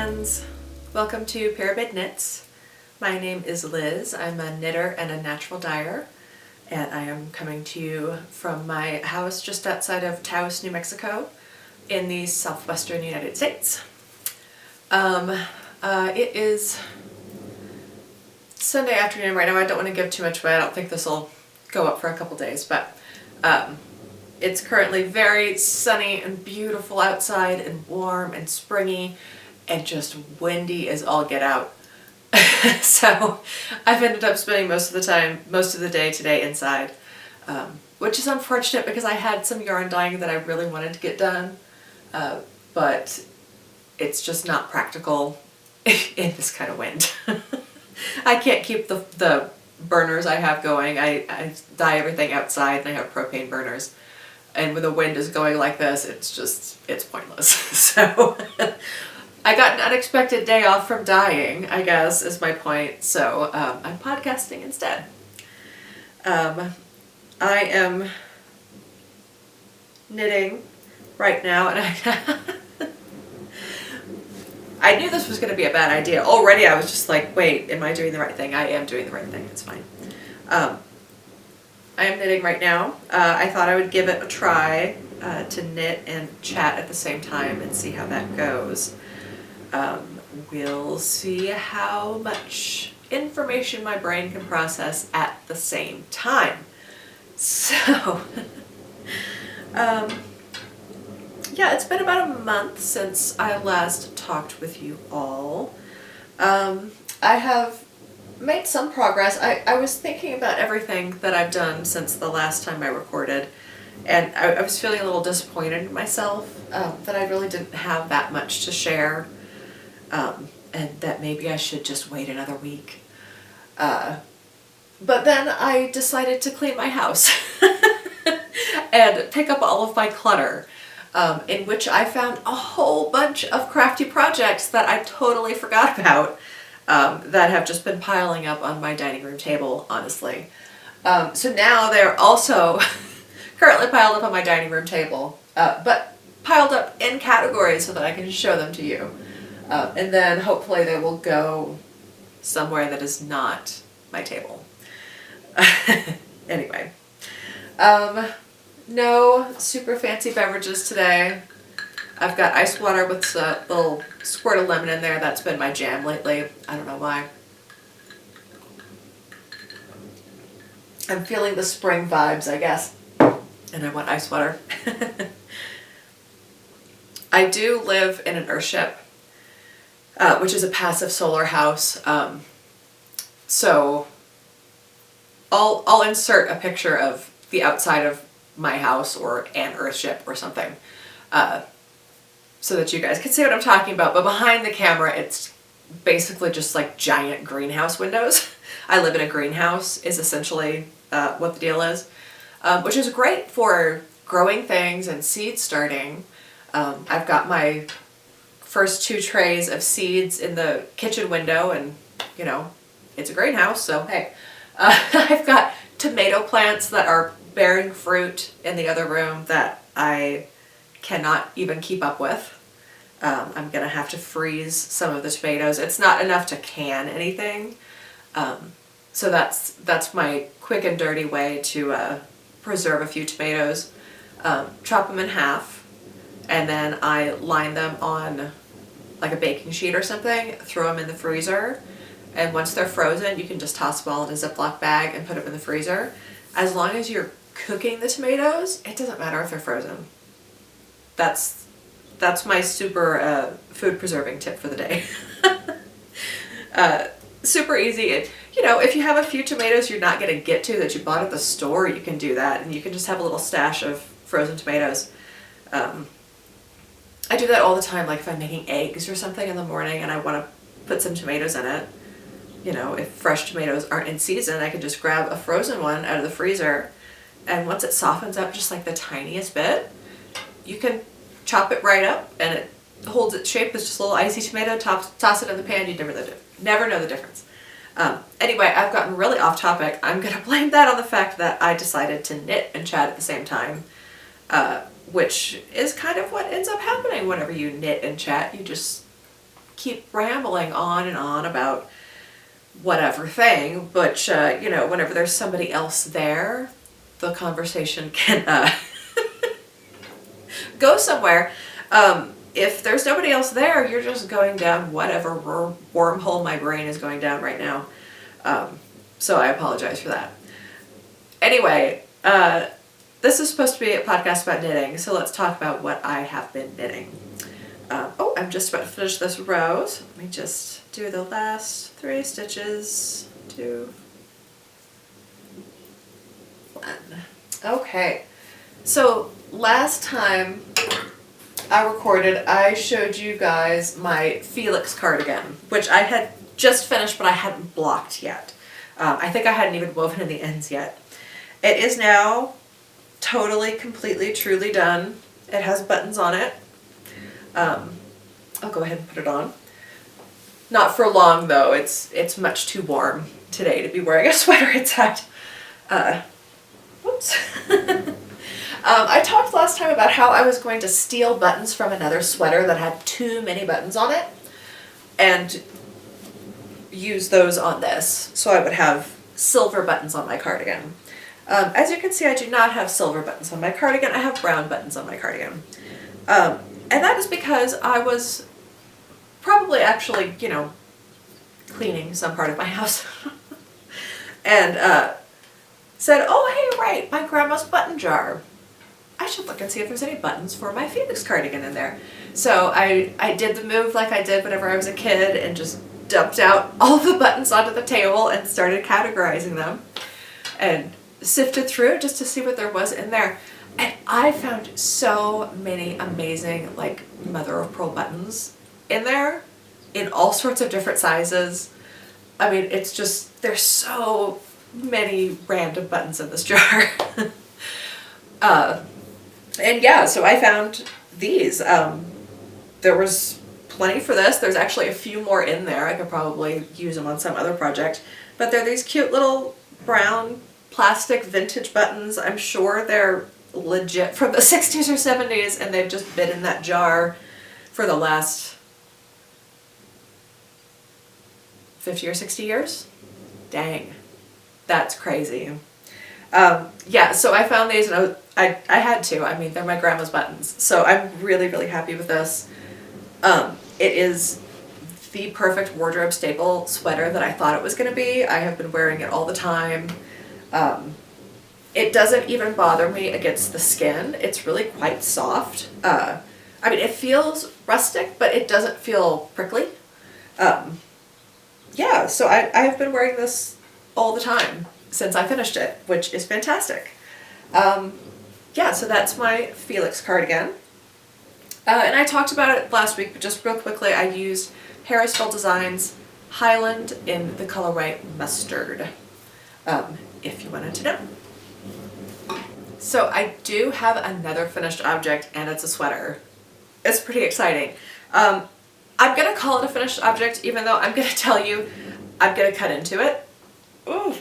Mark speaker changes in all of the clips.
Speaker 1: friends! Welcome to Pyramid Knits. My name is Liz. I'm a knitter and a natural dyer, and I am coming to you from my house just outside of Taos, New Mexico in the southwestern United States. It is Sunday afternoon right now. I don't want to give too much away. I don't think this will go up for a couple days, but it's currently very sunny and beautiful outside and warm and springy and just windy as all get out. So I've ended up spending most of the day today inside, which is unfortunate because I had some yarn dyeing that I really wanted to get done, but it's just not practical in this kind of wind. I can't keep the burners I have going. I dye everything outside and I have propane burners. And when the wind is going like this, it's pointless. So I got an unexpected day off from dyeing, I guess, is my point. So I'm podcasting instead. I am knitting right now, and I knew this was going to be a bad idea. Already I was just like, wait, am I doing the right thing? I am doing the right thing. It's fine. I am knitting right now. I thought I would give it a try to knit and chat at the same time and see how that goes. We'll see how much information my brain can process at the same time. So, yeah, it's been about a month since I last talked with you all. I have made some progress. I was thinking about everything that I've done since the last time I recorded, and I was feeling a little disappointed in myself that I really didn't have that much to share, and that maybe I should just wait another week. But then I decided to clean my house and pick up all of my clutter, in which I found a whole bunch of crafty projects that I totally forgot about. That have just been piling up on my dining room table, honestly. So now they're also currently piled up on my dining room table, but piled up in categories so that I can show them to you. And then hopefully they will go somewhere that is not my table. Anyway, no super fancy beverages today. I've got ice water with a little squirt of lemon in there. That's been my jam lately. I don't know why. I'm feeling the spring vibes, I guess. And I want ice water. I do live in an earthship, which is a passive solar house. So I'll insert a picture of the outside of my house or an earthship or something. So that you guys can see what I'm talking about. But behind the camera, it's basically just like giant greenhouse windows. I live in a greenhouse is essentially what the deal is, which is great for growing things and seed starting. I've got my first 2 trays of seeds in the kitchen window, and you know, it's a greenhouse, so hey. I've got tomato plants that are bearing fruit in the other room that I cannot even keep up with. I'm gonna have to freeze some of the tomatoes. It's not enough to can anything, so that's my quick and dirty way to preserve a few tomatoes. Chop them in half, and then I line them on like a baking sheet or something, throw them in the freezer, and once they're frozen you can just toss them all in a Ziploc bag and put them in the freezer. As long as you're cooking the tomatoes, it doesn't matter if they're frozen. That's my super food preserving tip for the day. Super easy. You know, if you have a few tomatoes you're not going to get to that you bought at the store, you can do that, and you can just have a little stash of frozen tomatoes. I do that all the time, like if I'm making eggs or something in the morning and I want to put some tomatoes in it. You know, if fresh tomatoes aren't in season, I can just grab a frozen one out of the freezer, and once it softens up just like the tiniest bit, you can chop it right up and it holds its shape as just a little icy tomato, toss it in the pan, you'd never know the difference. Anyway, I've gotten really off topic. I'm going to blame that on the fact that I decided to knit and chat at the same time, which is kind of what ends up happening whenever you knit and chat. You just keep rambling on and on about whatever thing, but you know, whenever there's somebody else there, the conversation can go somewhere. If there's nobody else there, you're just going down whatever wormhole my brain is going down right now. So I apologize for that. Anyway, this is supposed to be a podcast about knitting, so let's talk about what I have been knitting. Oh, I'm just about to finish this row, so let me just do the last 3 stitches. 2, 1. Okay, so last time I recorded, I showed you guys my Felix cardigan, which I had just finished, but I hadn't blocked yet. I think I hadn't even woven in the ends yet. It is now totally, completely, truly done. It has buttons on it. I'll go ahead and put it on. Not for long though, it's much too warm today to be wearing a sweater inside. Whoops. I talked last time about how I was going to steal buttons from another sweater that had too many buttons on it and use those on this, so I would have silver buttons on my cardigan. As you can see, I do not have silver buttons on my cardigan. I have brown buttons on my cardigan. And that is because I was probably actually, you know, cleaning some part of my house and said, oh, hey, right, my grandma's button jar. I should look and see if there's any buttons for my Felix cardigan in there. So I did the move like I did whenever I was a kid and just dumped out all the buttons onto the table and started categorizing them and sifted through just to see what there was in there. And I found so many amazing, like, mother of pearl buttons in there in all sorts of different sizes. I mean, it's just, there's so many random buttons in this jar. And yeah, so I found these. There was plenty for this. There's actually a few more in there. I could probably use them on some other project. But they're these cute little brown plastic vintage buttons. I'm sure they're legit from the 60s or 70s, and they've just been in that jar for the last 50 or 60 years. Dang, that's crazy. Yeah, so I found these and I had to. I mean, they're my grandma's buttons. So I'm really, really happy with this. It is the perfect wardrobe staple sweater that I thought it was going to be. I have been wearing it all the time. It doesn't even bother me against the skin. It's really quite soft. I mean, it feels rustic, but it doesn't feel prickly. Yeah, so I have been wearing this all the time since I finished it, which is fantastic. Yeah, so that's my Felix cardigan. And I talked about it last week, but just real quickly, I used Harrisville Designs Highland in the colorway Mustard, if you wanted to know. So I do have another finished object, and it's a sweater. It's pretty exciting. I'm going to call it a finished object, even though I'm going to tell you I'm going to cut into it. Ooh.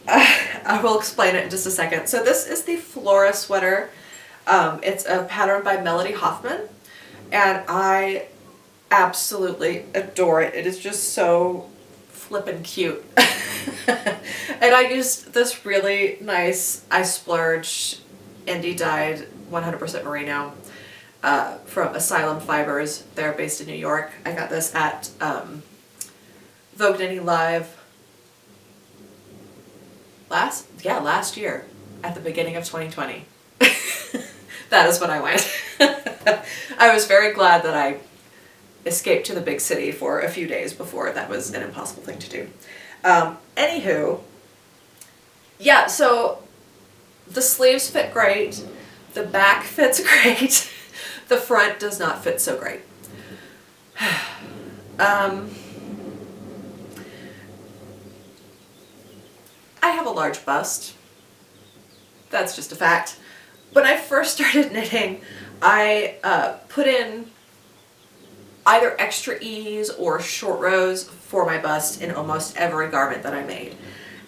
Speaker 1: I will explain it in just a second. So this is the Flora sweater. It's a pattern by Melody Hoffman, and I absolutely adore it. It is just so flippin' cute. And I used this really nice, I splurged, indie dyed 100% merino from Asylum Fibers. They're based in New York. I got this at Vogue Knitting Live last year at the beginning of 2020. That is when I went. I was very glad that I escaped to the big city for a few days before that was an impossible thing to do. Anywho, yeah, so the sleeves fit great, the back fits great, the front does not fit so great. I have a large bust. That's just a fact. When I first started knitting, I put in either extra E's or short rows for my bust in almost every garment that I made.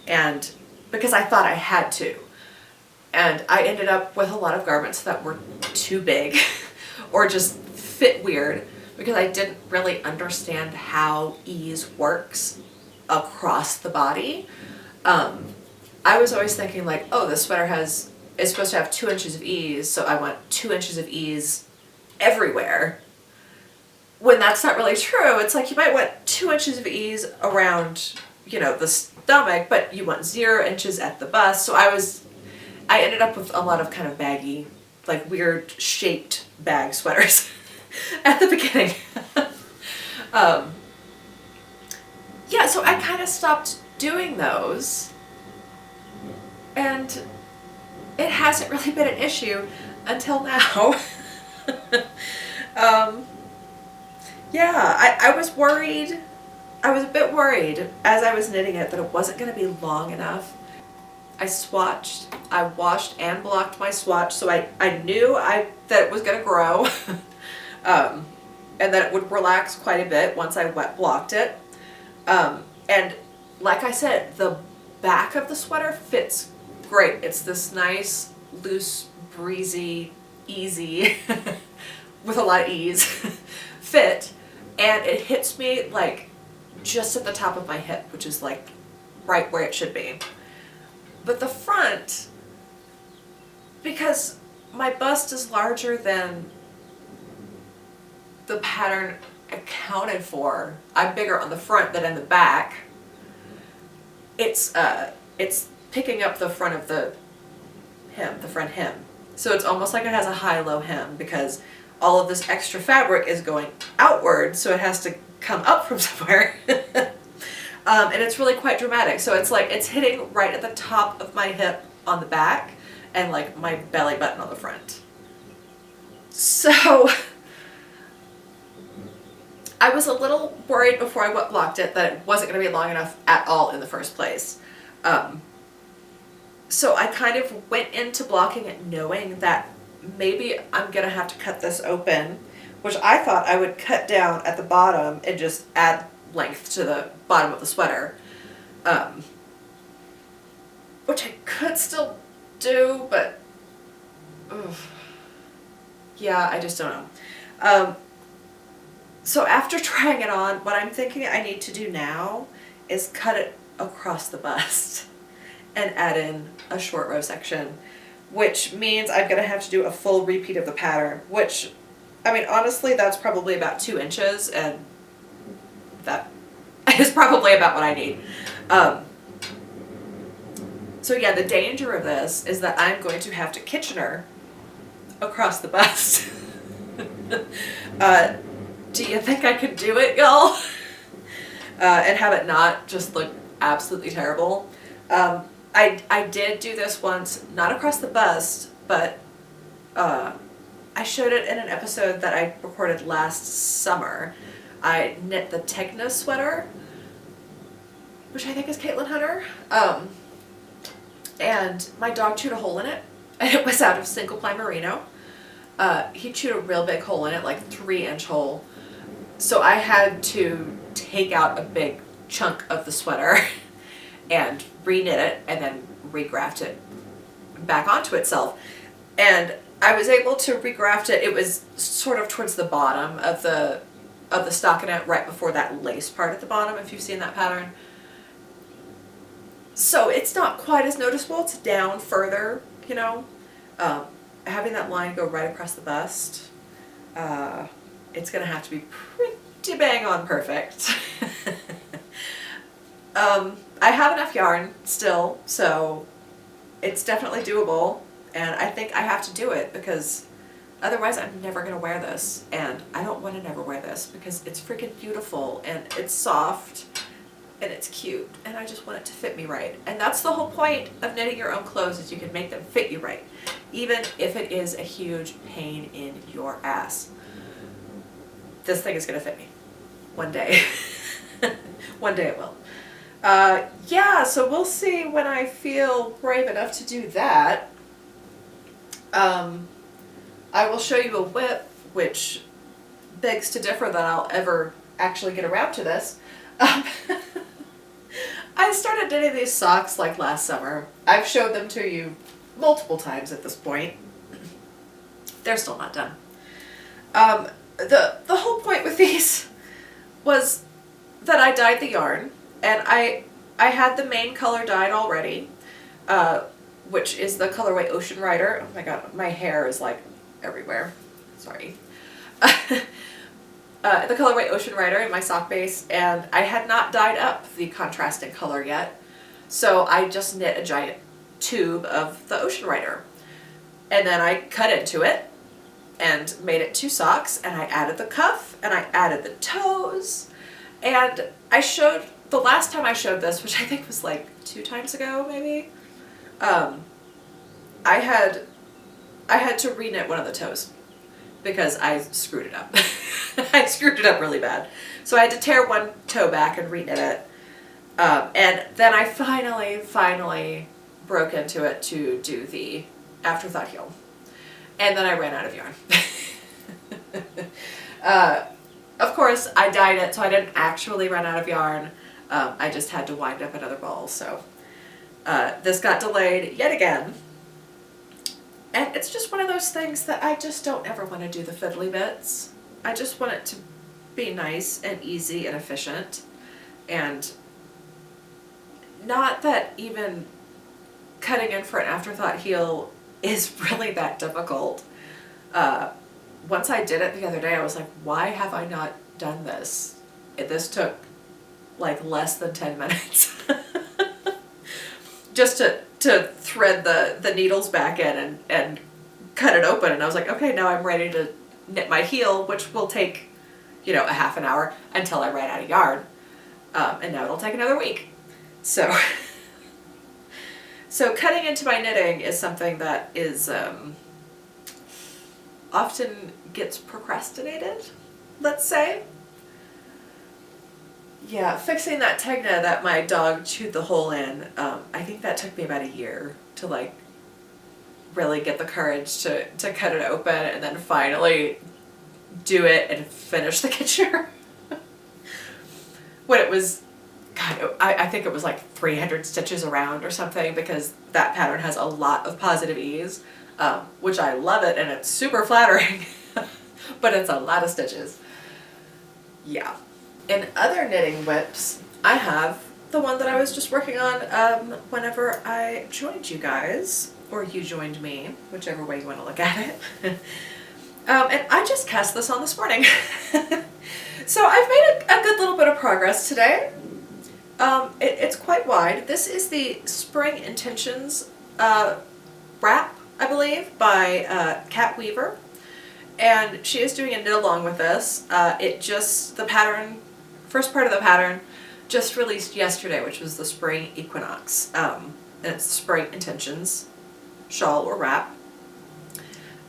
Speaker 1: And because I thought I had to. And I ended up with a lot of garments that were too big or just fit weird. because I didn't really understand how ease works across the body. I was always thinking like, oh, this sweater is supposed to have 2 inches of ease, so I want 2 inches of ease everywhere. When that's not really true. It's like you might want 2 inches of ease around, you know, the stomach, but you want 0 inches at the bust. So I ended up with a lot of kind of baggy, like weird shaped bag sweaters at the beginning. Yeah, so I kind of stopped doing those, and it hasn't really been an issue until now. Yeah, I was worried. I was a bit worried as I was knitting it that it wasn't going to be long enough. I swatched, I washed and blocked my swatch, so I knew that it was going to grow and that it would relax quite a bit once I wet blocked it. And like I said, the back of the sweater fits great. It's this nice, loose, breezy, easy, with a lot of ease fit, and it hits me like just at the top of my hip, which is like right where it should be. But the front, because my bust is larger than the pattern accounted for, I'm bigger on the front than in the back. It's picking up the front of the hem, the front hem. So it's almost like it has a high-low hem because all of this extra fabric is going outward, so it has to come up from somewhere. And it's really quite dramatic. So it's like it's hitting right at the top of my hip on the back and like my belly button on the front. So I was a little worried before I wet blocked it that it wasn't going to be long enough at all in the first place. So I kind of went into blocking it knowing that maybe I'm going to have to cut this open, which I thought I would cut down at the bottom and just add length to the bottom of the sweater, which I could still do, but yeah, I just don't know. So after trying it on, what I'm thinking I need to do now is cut it across the bust and add in a short row section, which means I'm going to have to do a full repeat of the pattern, which, I mean, honestly, that's probably about 2 inches, and that is probably about what I need. So yeah, the danger of this is that I'm going to have to Kitchener across the bust. Do you think I could do it, y'all? And have it not just look absolutely terrible? I did do this once, not across the bust, but I showed it in an episode that I recorded last summer. I knit the Tegna sweater, which I think is Caitlin Hunter, and my dog chewed a hole in it, and it was out of single ply merino. He chewed a real big hole in it, like 3-inch hole, so I had to take out a big chunk of the sweater and re-knit it and then regraft it back onto itself. And I was able to regraft it. It was sort of towards the bottom of the stockinette, right before that lace part at the bottom, if you've seen that pattern. So it's not quite as noticeable. It's down further, you know. Having that line go right across the bust, it's going to have to be pretty bang on perfect. I have enough yarn still, so it's definitely doable, and I think I have to do it because otherwise I'm never going to wear this, and I don't want to never wear this because it's freaking beautiful, and it's soft, and it's cute, and I just want it to fit me right. And that's the whole point of knitting your own clothes, is you can make them fit you right, even if it is a huge pain in your ass. This thing is going to fit me. One day. One day it will. Yeah, so we'll see when I feel brave enough to do that. I will show you a whip, which begs to differ that I'll ever actually get around to this. I started knitting these socks like last summer. I've showed them to you multiple times at this point. They're still not done. the whole point with these was that I dyed the yarn, and I had the main color dyed already, which is the colorway Ocean Rider. Oh my god, my hair is like everywhere. Sorry. The colorway Ocean Rider in my sock base, and I had not dyed up the contrasting color yet, so I just knit a giant tube of the Ocean Rider, and then I cut into it and made it 2 socks, and I added the cuff, and I added the toes, and I showed, the last time I showed this, which I think was like 2 times ago maybe, I had to reknit one of the toes because I screwed it up. I screwed it up really bad. So I had to tear one toe back and reknit it, and then I finally broke into it to do the afterthought heel. And then I ran out of yarn. Of course, I dyed it, so I didn't actually run out of yarn. I just had to wind up another ball, so this got delayed yet again. And it's just one of those things that I just don't ever want to do the fiddly bits. I just want it to be nice and easy and efficient. And not that even cutting in for an afterthought heel is really that difficult. Once I did it the other day, I was like, why have I not done this? This took like less than 10 minutes. Just to thread the needles back in and cut it open, and I was like, okay, now I'm ready to knit my heel, which will take, you know, a half an hour until I ran out of yarn, and now it'll take another week. So so cutting into my knitting is something that is often gets procrastinated, let's say. Yeah, fixing that tegna that my dog chewed the hole in, I think that took me about a year to like really get the courage to cut it open and then finally do it and finish the Kitchener. When it was, God, I think it was like 300 stitches around or something, because that pattern has a lot of positive ease, which I love it and it's super flattering, but it's a lot of stitches. Yeah. In other knitting whips, I have the one that I was just working on whenever I joined you guys, or you joined me, whichever way you want to look at it. And I just cast this on this morning. So I've made a good little bit of progress today. It's quite wide. This is the Spring Intentions wrap, I believe, by Kat Weaver. And she is doing a knit along with this. The pattern, first part of the pattern, just released yesterday, which was the Spring Equinox. And it's the Spring Intentions shawl or wrap.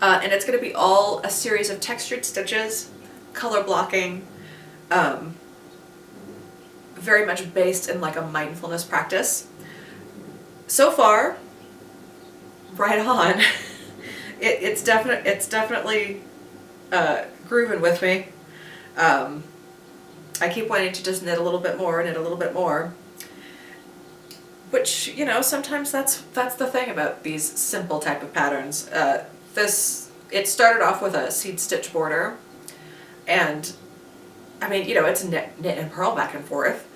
Speaker 1: And it's going to be all a series of textured stitches, color blocking, very much based in like a mindfulness practice. So far, right on. It's definitely grooving with me. I keep wanting to just knit a little bit more, which, you know, sometimes that's the thing about these simple type of patterns. It started off with a seed stitch border, and I mean, you know, it's knit and purl back and forth,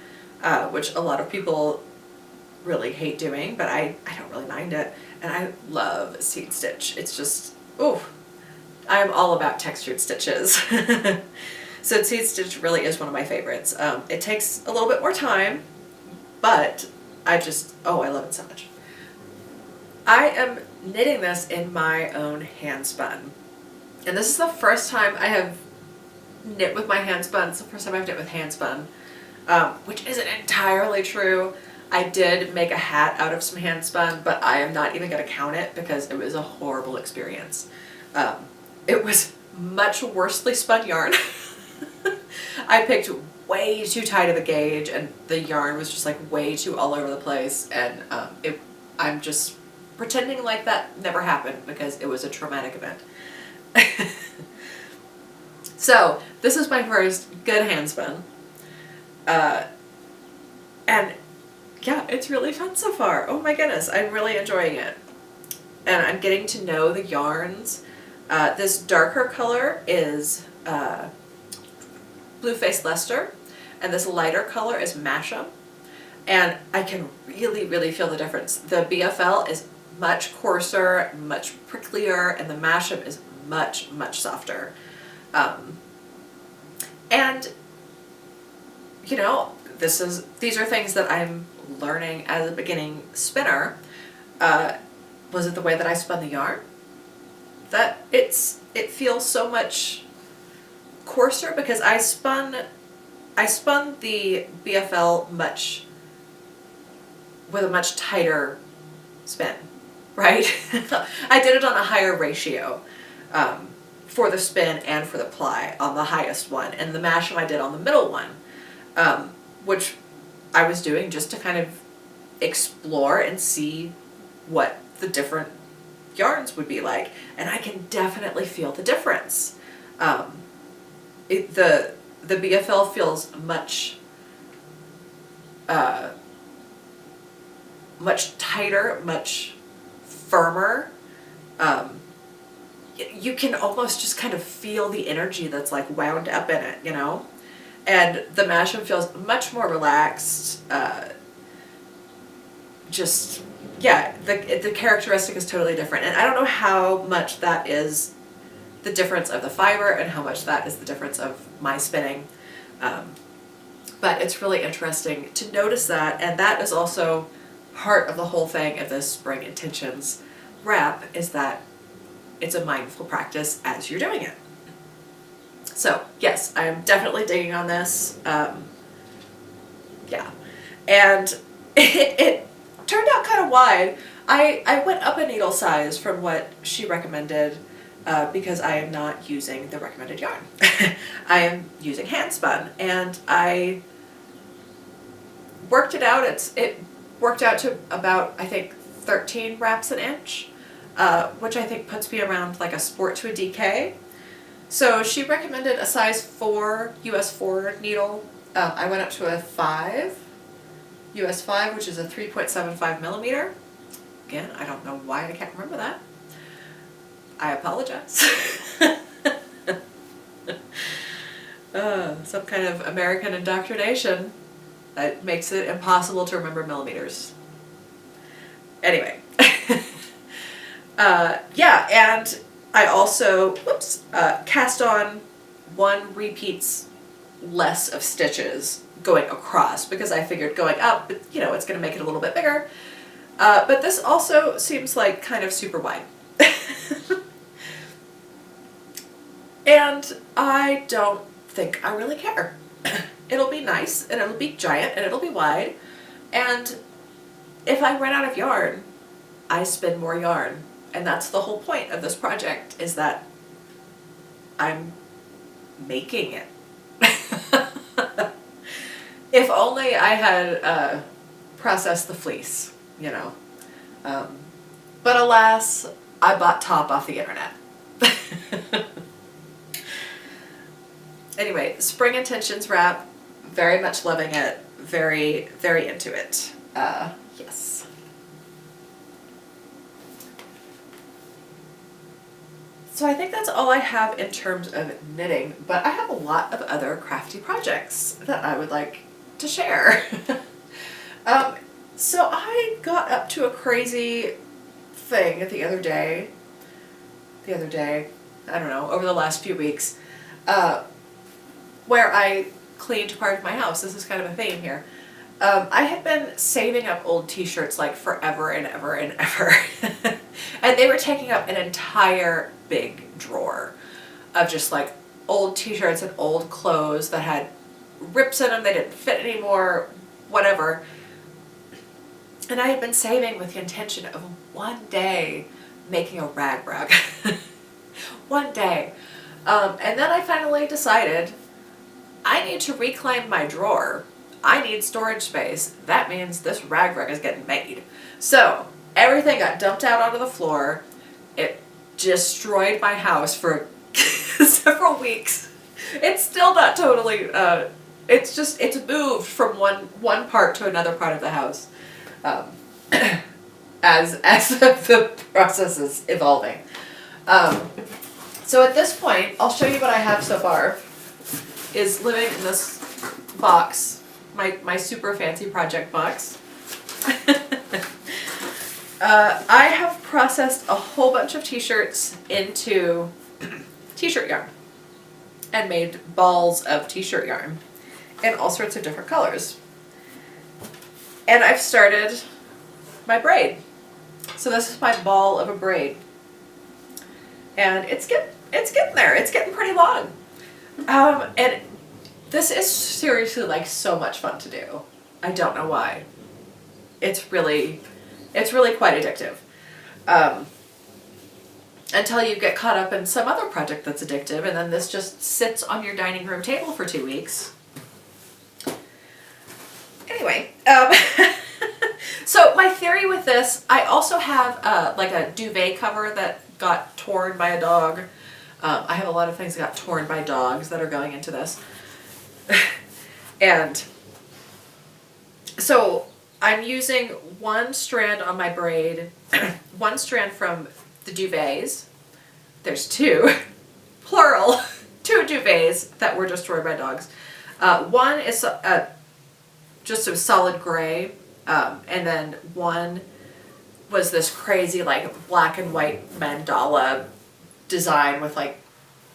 Speaker 1: which a lot of people really hate doing, but I don't really mind it, and I love seed stitch. It's just, ooh, I'm all about textured stitches. So seed stitch really is one of my favorites. It takes a little bit more time, but I love it so much. I am knitting this in my own hand-spun, and this is the first time I have knit with my hand-spun. It's the first time I've knit with hand-spun, which isn't entirely true. I did make a hat out of some hand-spun, but I am not even going to count it because it was a horrible experience. It was much worsely spun yarn. I picked way too tight of a gauge, and the yarn was just like way too all over the place, and I'm just pretending like that never happened because it was a traumatic event. So this is my first good hand-spun, and yeah, it's really fun so far. Oh my goodness, I'm really enjoying it, and I'm getting to know the yarns This darker color is Blue-Faced Leicester, and this lighter color is Masham. And I can really, really feel the difference. The BFL is much coarser, much pricklier, and the Masham is much, much softer. And, you know, these are things that I'm learning as a beginning spinner. Was it the way that I spun the yarn? That it feels so much coarser because I spun the BFL with a much tighter spin, right? I did it on a higher ratio for the spin and for the ply on the highest one, and the Masham I did on the middle one, which I was doing just to kind of explore and see what the different yarns would be like, and I can definitely feel the difference. The BFL feels much much tighter, much firmer. You can almost just kind of feel the energy that's like wound up in it, you know? And the Masham feels much more relaxed. Just, yeah, the characteristic is totally different. And I don't know how much that is the difference of the fiber and how much that is the difference of my spinning. But it's really interesting to notice that, and that is also part of the whole thing of this Spring Intentions wrap, is that it's a mindful practice as you're doing it. So yes, I'm definitely digging on this. Yeah, and it turned out kind of wide. I went up a needle size from what she recommended because I am not using the recommended yarn. I am using Hand-spun, and I worked it out. It worked out to about, I think, 13 wraps an inch, which I think puts me around like a sport to a DK. So she recommended a size 4 US 4 needle. I went up to a 5 US 5, which is a 3.75 millimeter. Again, I don't know why I can't remember that. I apologize. Some kind of American indoctrination that makes it impossible to remember millimeters. Anyway. Yeah, and I also, cast on 1 repeats less of stitches going across, because I figured going up, you know, it's going to make it a little bit bigger. But this also seems like kind of super wide. And I don't think I really care. It'll be nice, and it'll be giant, and it'll be wide. And if I run out of yarn, I spin more yarn. And that's the whole point of this project, is that I'm making it. If only I had processed the fleece, you know. But alas, I bought top off the internet. Anyway, Spring Intentions wrap, very much loving it, very, very into it. Yes. So I think that's all I have in terms of knitting, but I have a lot of other crafty projects that I would like to share. So I got up to a crazy thing the other day, I don't know, over the last few weeks, where I cleaned part of my house. This is kind of a theme here. I had been saving up old t-shirts like forever and ever and ever. And they were taking up an entire big drawer of just like old t-shirts and old clothes that had rips in them, they didn't fit anymore, whatever. And I had been saving with the intention of one day making a rag rug. One day. And then I finally decided I need to reclaim my drawer. I need storage space. That means this rag rug is getting made. So everything got dumped out onto the floor. It destroyed my house for several weeks. It's still not totally, it's moved from one part to another part of the house. As the process is evolving. So at this point, I'll show you what I have so far, is living in this box, my super fancy project box. I have processed a whole bunch of t-shirts into t-shirt yarn and made balls of t-shirt yarn in all sorts of different colors. And I've started my braid. So this is my ball of a braid. And it's getting there. It's getting pretty long. And this is seriously like so much fun to do. I don't know why. It's really quite addictive. Until you get caught up in some other project that's addictive, and then this just sits on your dining room table for 2 weeks. Anyway, so my theory with this, I also have like a duvet cover that got torn by a dog. I have a lot of things that got torn by dogs that are going into this. And so I'm using one strand on my braid, one strand from the duvets. There's two, plural, two duvets that were destroyed by dogs. One is just a solid gray, and then one was this crazy like black and white mandala design with like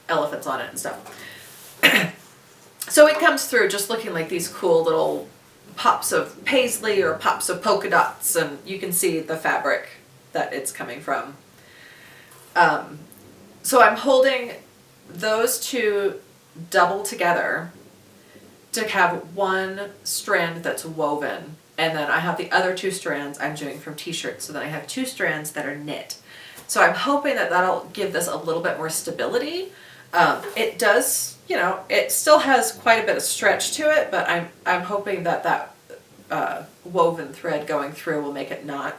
Speaker 1: elephants on it and stuff. So it comes through just looking like these cool little pops of paisley or pops of polka dots, and you can see the fabric that it's coming from. So I'm holding those two double together to have one strand that's woven, and then I have the other two strands I'm doing from t-shirts, so then I have two strands that are knit. So I'm hoping that that'll give this a little bit more stability. It does, you know, it still has quite a bit of stretch to it, but I'm hoping that that woven thread going through will make it not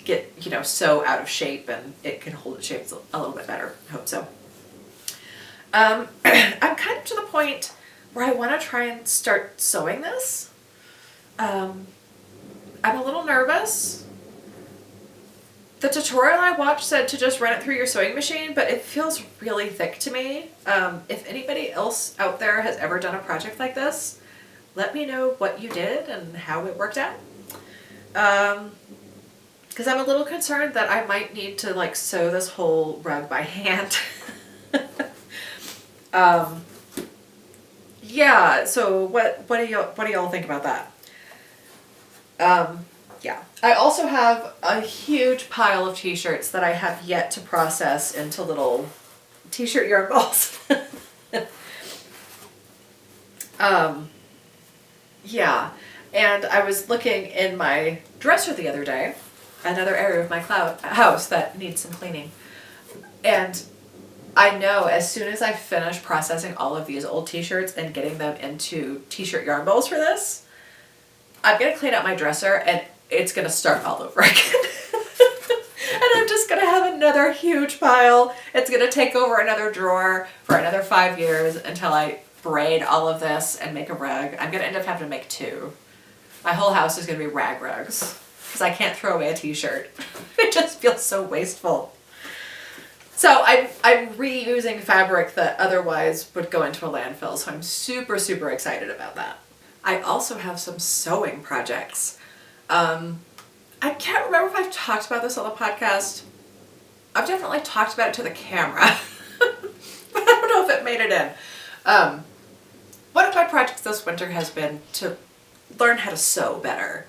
Speaker 1: get, you know, so out of shape, and it can hold its shape a little bit better. I hope so. I'm kind of to the point where I want to try and start sewing this. I'm a little nervous. The tutorial I watched said to just run it through your sewing machine, but it feels really thick to me. If anybody else out there has ever done a project like this, let me know what you did and how it worked out. Because I'm a little concerned that I might need to like sew this whole rug by hand. Yeah, so what do y'all think about that? Yeah. I also have a huge pile of t-shirts that I have yet to process into little t-shirt yarn balls. Yeah, and I was looking in my dresser the other day, another area of my house that needs some cleaning, and I know as soon as I finish processing all of these old t-shirts and getting them into t-shirt yarn balls for this, I'm going to clean out my dresser and it's going to start all over again. And I'm just going to have another huge pile. It's going to take over another drawer for another 5 years until I braid all of this and make a rug. I'm going to end up having to make 2. My whole house is going to be rag rugs because I can't throw away a t-shirt. It just feels so wasteful. So I'm reusing fabric that otherwise would go into a landfill, so I'm super, super excited about that. I also have some sewing projects. I can't remember if I've talked about this on the podcast. I've definitely talked about it to the camera, but I don't know if it made it in. One of my projects this winter has been to learn how to sew better.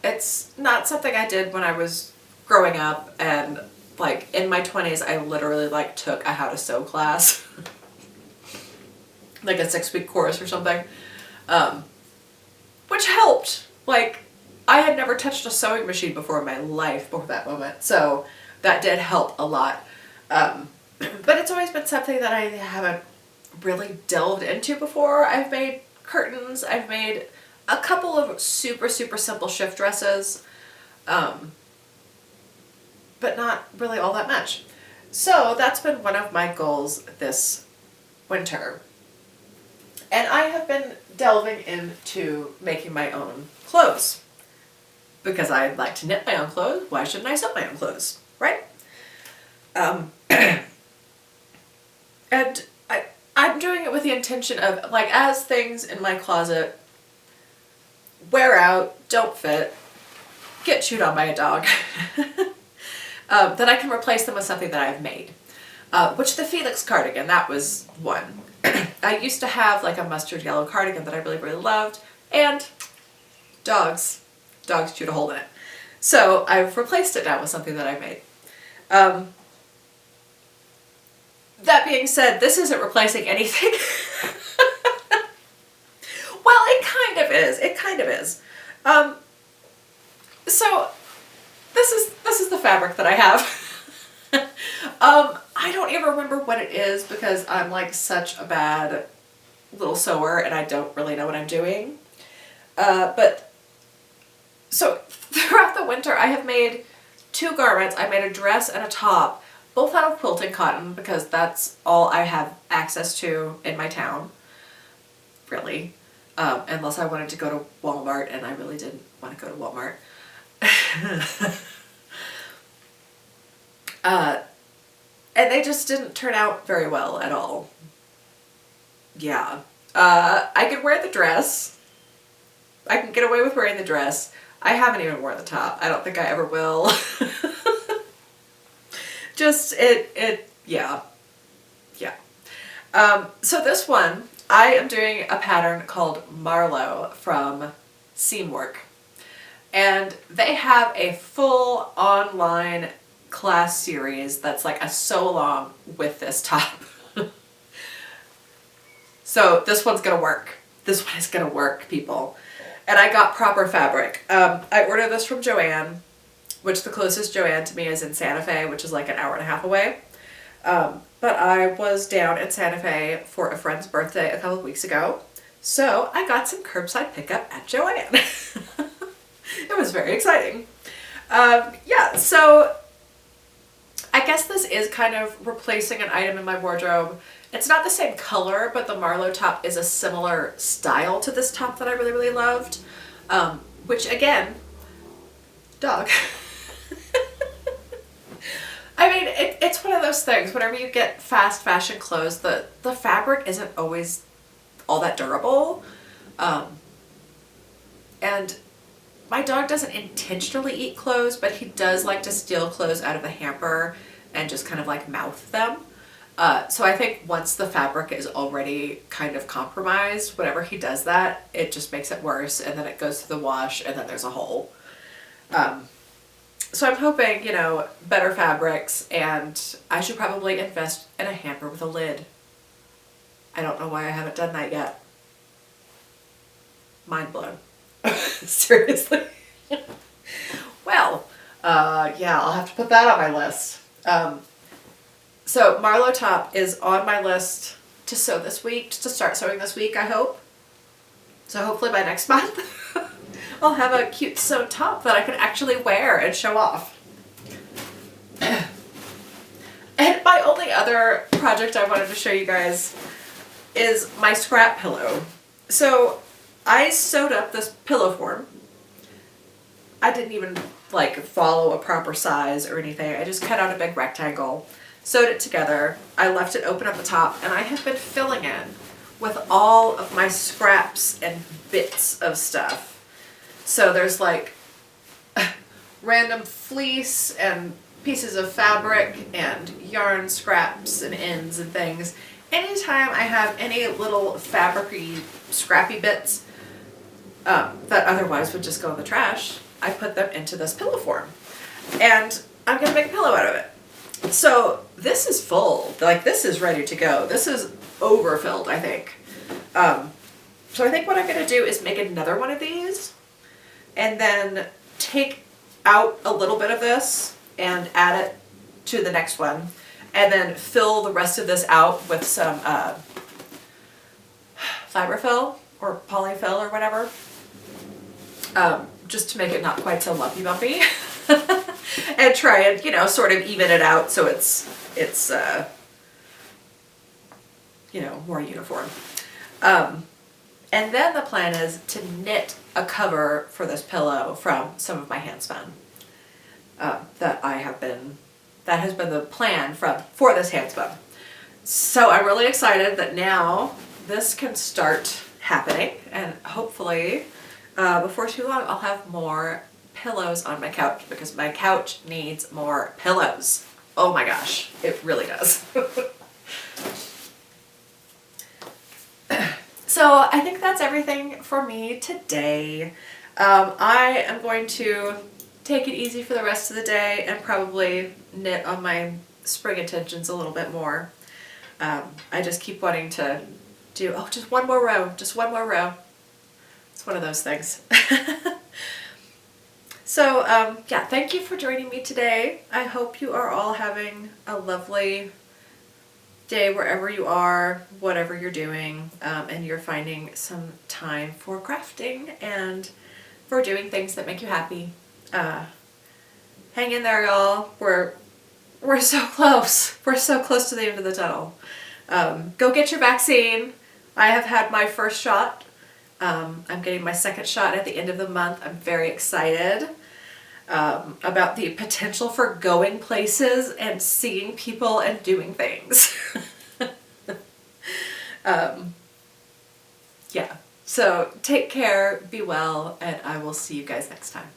Speaker 1: It's not something I did when I was growing up, and like in my 20s, I literally like took a how to sew class, like a 6-week course or something, which helped. Like, I had never touched a sewing machine before in my life before that moment, so that did help a lot. But it's always been something that I haven't really delved into before. I've made curtains, I've made a couple of super, super simple shift dresses, but not really all that much. So that's been one of my goals this winter. And I have been delving into making my own clothes. Because I like to knit my own clothes, why shouldn't I sew my own clothes, right? the intention of, like, as things in my closet wear out, don't fit, get chewed on by a dog, then I can replace them with something that I've made. Which the Felix cardigan, that was one. I used to have like a mustard yellow cardigan that I really, really loved, and dogs chewed a hole in it. So I've replaced it now with something that I made. That being said, this isn't replacing anything. Well, it kind of is. It kind of is. So this is the fabric that I have. I don't even remember what it is because I'm like such a bad little sewer and I don't really know what I'm doing. But so throughout the winter I have made 2 garments. I made a dress and a top, both out of quilting cotton because that's all I have access to in my town, really. Unless I wanted to go to Walmart, and I really didn't want to go to Walmart. And they just didn't turn out very well at all. Yeah. I could wear the dress. I can get away with wearing the dress. I haven't even worn the top. I don't think I ever will. Just, yeah. Yeah. So this one, I am doing a pattern called Marlowe from Seamwork. And they have a full online class series that's like a sew along with this top. So this one's gonna work. This one is gonna work, people. And I got proper fabric. I ordered this from Joann, which the closest Joann to me is in Santa Fe, which is like an hour and a half away. But I was down in Santa Fe for a friend's birthday a couple of weeks ago. So I got some curbside pickup at Joann. It was very exciting. Yeah, so I guess this is kind of replacing an item in my wardrobe. It's not the same color, but the Marlowe top is a similar style to this top that I really, really loved. Which again, dog. I mean, it's one of those things, whenever you get fast fashion clothes, the fabric isn't always all that durable. And my dog doesn't intentionally eat clothes, but he does like to steal clothes out of the hamper and just kind of like mouth them. So I think once the fabric is already kind of compromised, whenever he does that, it just makes it worse, and then it goes through the wash and then there's a hole. So I'm hoping, you know, better fabrics, and I should probably invest in a hamper with a lid. I don't know why I haven't done that yet. Mind blown. Seriously. Well, yeah, I'll have to put that on my list. So Marlowe top is on my list to sew this week, to start sewing this week, I hope. So hopefully by next month, I'll have a cute sewn top that I can actually wear and show off. And my only other project I wanted to show you guys is my scrap pillow. So I sewed up this pillow form. I didn't even like follow a proper size or anything. I just cut out a big rectangle, sewed it together. I left it open at the top, and I have been filling it with all of my scraps and bits of stuff. So there's like random fleece and pieces of fabric and yarn scraps and ends and things. Anytime I have any little fabric-y, scrappy bits that otherwise would just go in the trash, I put them into this pillow form. And I'm gonna make a pillow out of it. So this is full, like this is ready to go. This is overfilled, I think. So I think what I'm gonna do is make another one of these and then take out a little bit of this and add it to the next one, and then fill the rest of this out with some fiberfill or polyfill or whatever, just to make it not quite so lumpy bumpy. And try and, you know, sort of even it out so it's you know, more uniform. And then the plan is to knit a cover for this pillow from some of my hand-spun that has been the plan for this hand-spun. So I'm really excited that now this can start happening, and hopefully before too long I'll have more pillows on my couch, because my couch needs more pillows. Oh my gosh, it really does. So I think that's everything for me today. I am going to take it easy for the rest of the day and probably knit on my spring intentions a little bit more. I just keep wanting to do, oh, just one more row, just one more row. It's one of those things. So, yeah, thank you for joining me today. I hope you are all having a lovely day wherever you are, whatever you're doing, and you're finding some time for crafting and for doing things that make you happy. Hang in there, y'all. We're so close. We're so close to the end of the tunnel. Go get your vaccine. I have had my first shot. I'm getting my second shot at the end of the month. I'm very excited about the potential for going places and seeing people and doing things. Yeah, so take care, be well, and I will see you guys next time.